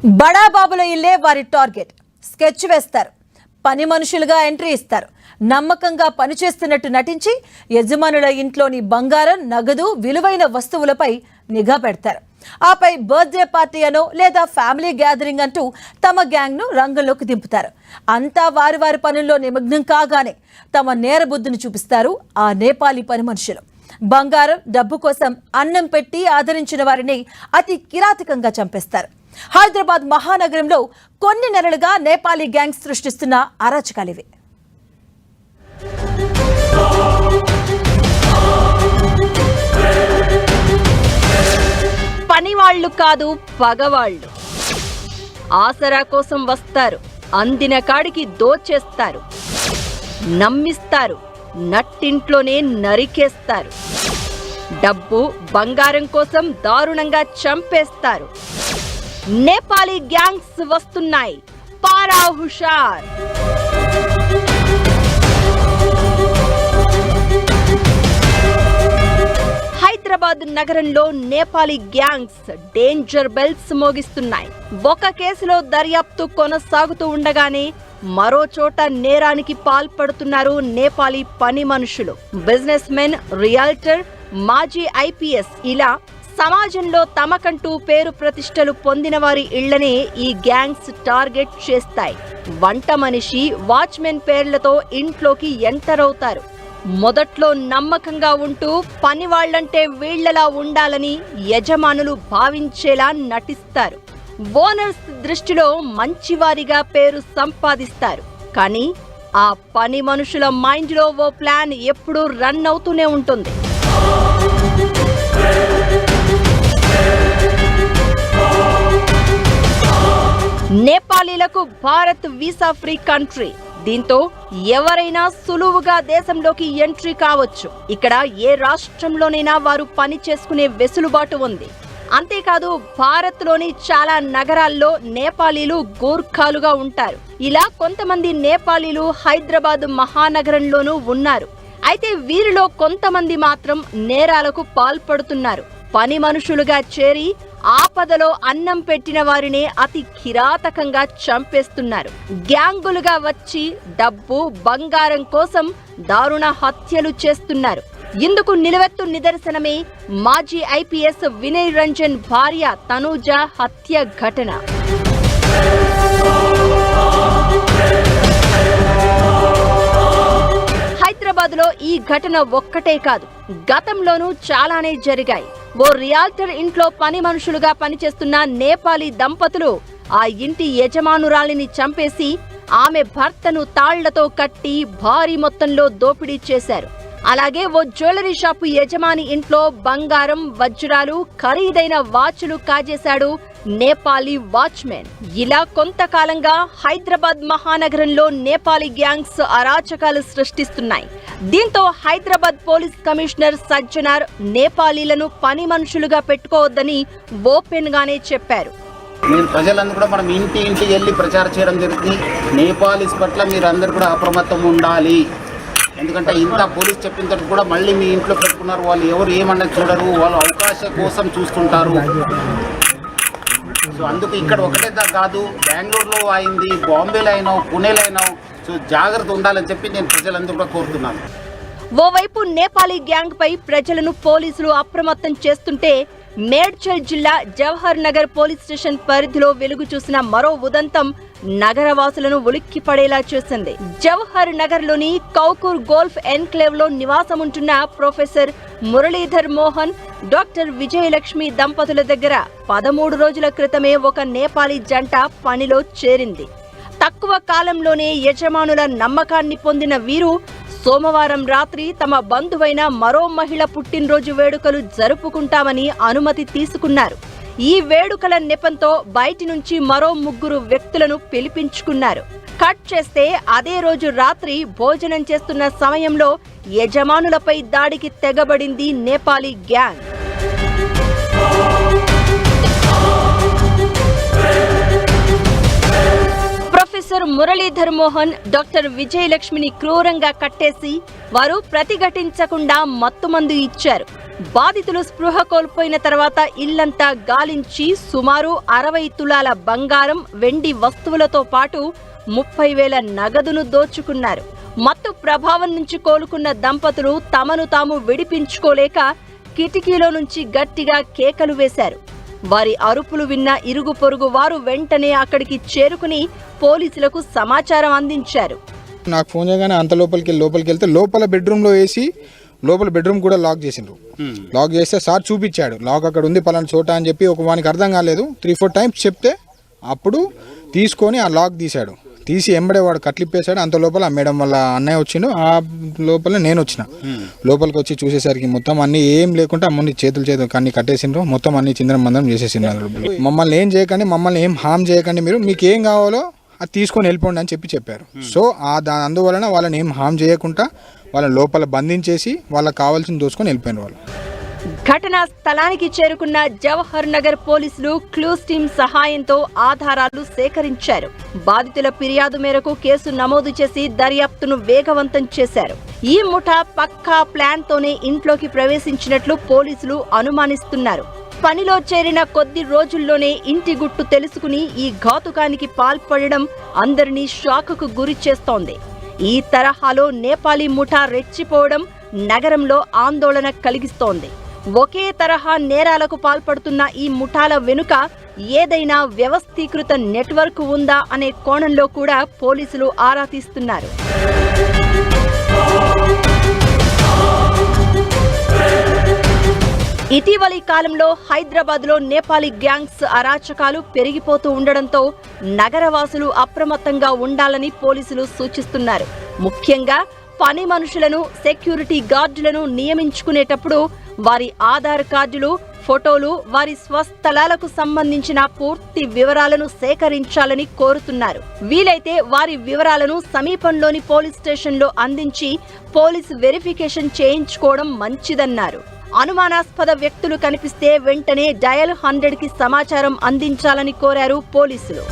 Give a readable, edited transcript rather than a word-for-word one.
బడాబాబుల ఇల్లే వారి టార్గెట్. స్కెచ్ వేస్తారు, పని మనుషులుగా ఎంట్రీ ఇస్తారు, నమ్మకంగా పనిచేస్తున్నట్టు నటించి యజమానుల ఇంట్లోని బంగారం, నగదు, విలువైన వస్తువులపై నిఘా పెడతారు. ఆపై బర్త్డే పార్టీ అనో లేదా ఫ్యామిలీ గ్యాదరింగ్ అంటూ తమ గ్యాంగ్ను రంగంలోకి దింపుతారు. అంతా వారి వారి పనుల్లో నిమగ్నం కాగానే తమ నేరబుద్ధిని చూపిస్తారు ఆ నేపాలీ పని మనుషులు. బంగారం, డబ్బు కోసం అన్నం పెట్టి ఆదరించిన వారిని అతి కిరాతకంగా చంపేస్తారు. హైదరాబాద్ మహానగరంలో కొన్ని నెలలుగా నేపాలీ గ్యాంగ్స్ సృష్టిస్తున్న అరాచకాలివి. పనివాళ్లు కాదు, పగవాళ్లు. ఆసరా కోసం వస్తారు, అందిన కాడికి దోచేస్తారు, నమ్మిస్తారు, నట్టింట్లోనే నరికేస్తారు. డబ్బు, బంగారం కోసం దారుణంగా చంపేస్తారు. నేపాలీ గ్యాంగ్స్ వస్తున్నాయి, పారా హుషార్. హైదరాబాద్ నగరంలో నేపాలీ గ్యాంగ్స్ డేంజర్ బెల్స్ మోగిస్తున్నాయి. ఒక కేసులో దర్యాప్తు కొనసాగుతూ ఉండగానే మరో చోట నేరానికి పాల్పడుతున్నారు నేపాలీ పని మనుషులు. బిజినెస్ మెన్, రియల్టర్, మాజీ ఐపీఎస్ ఇలా సమాజంలో తమకంటూ పేరు ప్రతిష్టలు పొందిన వారి ఇళ్లనే ఈ గ్యాంగ్స్ టార్గెట్ చేస్తాయి. వంట మనిషి, వాచ్మెన్ పేర్లతో ఇంట్లోకి ఎంటర్ అవుతారు. మొదట్లో నమ్మకంగా ఉంటూ పనివాళ్లంటే వీళ్లలా ఉండాలని యజమానులు భావించేలా నటిస్తారు. ఓనర్స్ దృష్టిలో మంచివారిగా పేరు సంపాదిస్తారు. కానీ ఆ పని మనుషుల మైండ్లో ఓ ప్లాన్ ఎప్పుడూ రన్ అవుతూనే ఉంటుంది. నేపాలీలకు భారత్ వీసా ఫ్రీ కంట్రీ. దీంతో ఎవరైనా సులువుగా దేశంలోకి ఎంట్రీ కావచ్చు. ఇక్కడ ఏ రాష్ట్రంలోనైనా వారు పని చేసుకునే వెసులుబాటు ఉంది. అంతేకాదు, భారత్లోని చాలా నగరాల్లో నేపాలీలు గూర్ఖాలుగా ఉంటారు. ఇలా కొంతమంది నేపాలీలు హైదరాబాద్ మహానగరంలోనూ ఉన్నారు. అయితే వీరిలో కొంతమంది మాత్రం నేరాలకు పాల్పడుతున్నారు. పని మనుషులుగా చేరి ఆపదలో అన్నం పెట్టిన వారినే అతి కిరాతకంగా చంపేస్తున్నారు. గ్యాంగులుగా వచ్చి డబ్బు, బంగారం కోసం దారుణ హత్యలు చేస్తున్నారు. ఇందుకు నిలువెత్తు నిదర్శనమే మాజీ ఐపీఎస్ వినయ్ రంజన్ భార్య తనూజ హత్య ఘటన. హైదరాబాద్ లో ఈ ఘటన ఒక్కటే కాదు, గతంలోనూ చాలానే జరిగాయి. ఓ రియాల్టర్ ఇంట్లో పని మనుషులుగా పనిచేస్తున్న నేపాలీ దంపతులు ఆ ఇంటి యజమానురాలిని చంపేసి ఆమె భర్తను తాళ్లతో కట్టి భారీ మొత్తంలో దోపిడీ చేశారు. అలాగే ఓ జ్యువెలరీ షాపు యజమాని ఇంట్లో బంగారం, వజ్రాలు, ఖరీదైన వాచులు కాజేశాడు నేపాలీ వాచ్మెన్. ఇలా కొంతకాలంగా హైదరాబాద్ మహానగరంలో నేపాలీ గ్యాంగ్స్ అరాచకాలు సృష్టిస్తున్నాయి. దీంతో హైదరాబాద్ పోలీస్ కమిషనర్ సజ్జనార్ నేపాలీలను పని మనుషులుగా పెట్టుకోవద్దని ఓపెన్ గానే చెప్పారు. మీరు ప్రజలందరూ కూడా మనం ఇంటికి వెళ్ళి ప్రచారం చేయడం జరుగుతుంది. నేపాలీస్ పట్ల మీరు అందరూ కూడా అప్రమత్తం ఉండాలి. ఎందుకంటే ఇంత పోలీస్ చెప్పిన తర్వాత కూడా మళ్ళీ మీ ఇంట్లో పెట్టుకున్నారు. వాళ్ళు ఎవరు ఏమన్నది చూడరు, వాళ్ళు అవకాశం కోసం చూస్తుంటారు. సో అందుకు ఇక్కడ ఒకటే కాదు, బెంగళూరులో అయింది, బాంబేలో అయినావు, పుణేలో అయినావు. సో జాగ్రత్త ఉండాలని చెప్పి నేను ప్రజలందరూ కూడా కోరుతున్నాను. ఓవైపు నేపాలీ గ్యాంగ్ పై ప్రజలను పోలీసులు అప్రమత్తం చేస్తుంటే, మేడ్చల్ జిల్లా జవహర్ నగర్ పోలీస్ స్టేషన్ పరిధిలో వెలుగు చూసిన మరో ఉదంతం నగరవాసులను ఉలిక్కిపడేలా చేసింది. జవహర్ నగర్ లోని కౌకూర్ గోల్ఫ్ ఎన్క్లేవ్ లో నివాసముంటున్న ప్రొఫెసర్ మురళీధర్ మోహన్, డాక్టర్ విజయలక్ష్మి దంపతుల దగ్గర 13 రోజుల క్రితమే ఒక నేపాలీ జంట పనిలో చేరింది. తక్కువ కాలంలోనే యజమానుల నమ్మకాన్ని పొందిన వీరు సోమవారం రాత్రి తమ బంధువైన మరో మహిళ పుట్టినరోజు వేడుకలు జరుపుకుంటామని అనుమతి తీసుకున్నారు. ఈ వేడుకల నెపంతో బయటి నుంచి మరో 3 వ్యక్తులను పిలిపించుకున్నారు. కట్ చేస్తే అదే రోజు రాత్రి భోజనం చేస్తున్న సమయంలో యజమానులపై దాడికి తెగబడింది Nepali gang. Professor Muralidhar Mohan, doctor విజయలక్ష్మిని క్రూరంగా కట్టేసి వారు ప్రతిఘటించకుండా మత్తుమందు ఇచ్చారు. బాధితులు స్పృహ కోల్పోయిన తర్వాత ఇల్లంతా గాలించి సుమారు 60 తులాల బంగారం, వెండి వస్తువులతో పాటు 30,000 నగదును దోచుకున్నారు. మత్తు ప్రభావం నుంచి కోలుకున్న దంపతులు తమను తాము విడిపించుకోలేక కిటికీలో నుంచి గట్టిగా కేకలు వేశారు. వారి అరుపులు విన్న ఇరుగు పొరుగు వారు వెంటనే అక్కడికి చేరుకుని పోలీసులకు సమాచారం అందించారు. నాకు ఫోన్ చేయగానే అంత లోపలికి వెళ్తే లోపల బెడ్రూమ్లో వేసి లోపల బెడ్రూమ్ కూడా లాక్ చేసిండ్రు. లాక్ చేస్తే సార్ చూపించాడు, లాక్ అక్కడ ఉంది పలానా చోట అని చెప్పి. వానికి అర్థం కాలేదు, 3-4 టైమ్స్ చెప్తే అప్పుడు తీసుకొని ఆ లాక్ తీశాడు. తీసి ఎంబడే వాడు కట్లిప్పేశాడు. అంత లోపల మేడం వాళ్ళ అన్నయ్య వచ్చిండు. ఆ లోపల నేను వచ్చిన. లోపలికి వచ్చి చూసేసరికి మొత్తం అన్ని ఏం లేకుండా అమ్మని చేతులు అన్ని కట్టేసిండ్రు. మొత్తం అన్ని చిందరం మందరం చేసేసిండ్రు. మమ్మల్ని ఏం చేయకండి, మమ్మల్ని ఏం హామ్ చేయకండి, మీకు ఏం కావాలో అది తీసుకొని వెళ్ళిపోండి అని చెప్పారు. సో అందువలన వాళ్ళని ఏం హామ్ చేయకుండా వాళ్ళ లోపల బంధించేసి వాళ్ళకి కావాల్సింది దోసుకొని వెళ్ళిపోయిన వాళ్ళు. ఘటనా స్థలానికి చేరుకున్న జవహర్ నగర్ పోలీసులు క్లూస్ టీమ్ సహాయంతో ఆధారాలు సేకరించారు. బాధితుల ఫిర్యాదు మేరకు కేసు నమోదు చేసి దర్యాప్తును వేగవంతం చేశారు. ఈ ముఠా పక్కా ప్లాన్ తోనే ఇంట్లోకి ప్రవేశించినట్లు పోలీసులు అనుమానిస్తున్నారు. పనిలో చేరిన కొద్ది రోజుల్లోనే ఇంటి గుట్టు తెలుసుకుని ఈ ఘాతుకానికి పాల్పడడం అందరినీ షాకుకు గురి చేస్తోంది. ఈ తరహాలో నేపాలీ ముఠా రెచ్చిపోవడం నగరంలో ఆందోళన కలిగిస్తోంది. ఒకే తరహా నేరాలకు పాల్పడుతున్న ఈ ముఠాల వెనుక ఏదైనా వ్యవస్థీకృత నెట్వర్క్ ఉందా అనే కోణంలో కూడా పోలీసులు ఆరా తీస్తున్నారు. ఇటీవలి కాలంలో హైదరాబాద్లో నేపాలీ గ్యాంగ్స్ అరాచకాలు పెరిగిపోతూ ఉండడంతో నగరవాసులు అప్రమత్తంగా ఉండాలని పోలీసులు సూచిస్తున్నారు. ముఖ్యంగా పని మనుషులను, సెక్యూరిటీ గార్డులను నియమించుకునేటప్పుడు వారి ఆధార్ కార్డులు, ఫోటోలు, వారి స్వస్థలాలకు సంబంధించిన పూర్తి వివరాలను సేకరించాలని కోరుతున్నారు. వీలైతే వారి వివరాలను సమీపంలోని పోలీస్ స్టేషన్లో అందించి పోలీస్ వెరిఫికేషన్ చేయించుకోవడం మంచిదన్నారు. అనుమానాస్పద వ్యక్తులు కనిపిస్తే వెంటనే డయల్ 100కి సమాచారం అందించాలని కోరారు పోలీసులు.